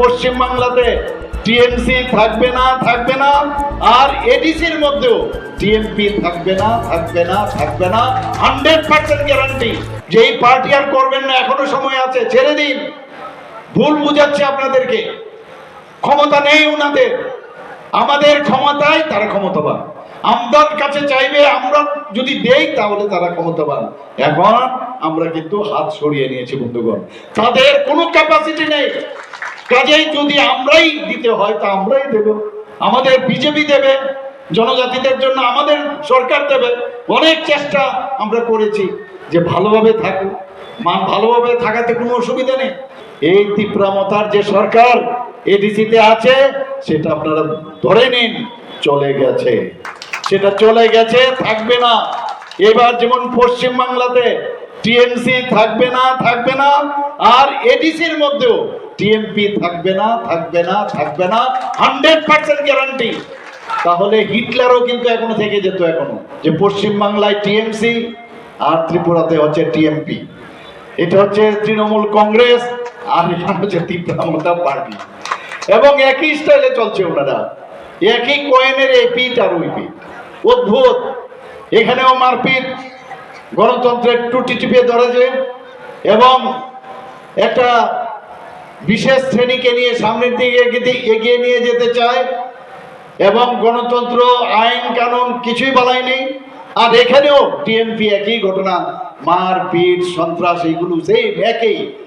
পশ্চিম বাংলাতে টিএমসি থাকবে না আর এডিসির মধ্যেও টিএমপি থাকবে না 100% গ্যারান্টি। যেই পার্টি আর করবেন না এখনো সময় আছে, ছেড়ে দিন। ভুল বুঝাচ্ছে আপনাদেরকে, ক্ষমতা নেই উনাদের, আমাদের ক্ষমতায় তারা ক্ষমতাবান। আমদার কাছে চাইবে, আমরা যদি দেই তাহলে তারা ক্ষমতাবান। এখন আমরা কিন্তু হাত সরিয়ে নিয়েছি বন্ধুগণ, তাদের কোনো ক্যাপাসিটি নেই। কাজেই যদি আমরাই দিতে হয় তা আমরাই দেব, আমাদের বিজেপি দেবে, জনজাতিদের জন্য আমাদের সরকার দেবে। অনেক চেষ্টা আমরা করেছি যে ভালোভাবে থাকুক, ভালোভাবে থাকাতে কোনো অসুবিধা নেই। এই তীব্রামতার যে সরকার এডিসিতে আছে সেটা আপনারা ধরে নিন, চলে গেছে, সেটা চলে গেছে, থাকবে না। এবার যেমন পশ্চিম বাংলাতে টিএমসি থাকবে না আর এডিসির মধ্যেও টিএমপি থাকবে না 100% গ্যারান্টি। তাহলে হিটলারও কিন্তু এখনো থেকে যেত, এখনো যে পশ্চিম বাংলায় টিএমসি আর ত্রিপুরাতে হচ্ছে টিএমপি। এটা হচ্ছে তৃণমূল কংগ্রেস আর এখানে হচ্ছে তীব্রামতা পার্টি, এবং একই স্টাইলে চলছে ওনারা, একই কয়েনের এই পিঠ আর ওই পিঠ। অদ্ভুত, এখানেও মারপিট, গণতন্ত্রের টুটি টিপে ধরেছে এবং একটা বিশেষ শ্রেণীকে নিয়ে সামনের দিকে এগিয়ে নিয়ে যেতে চায়, এবং গণতন্ত্র আইন কানুন কিছুই বলাই নেই। আর এখানেও টিএমপি একই ঘটনা, মারপিট সন্ত্রাস, এইগুলো সেই একই।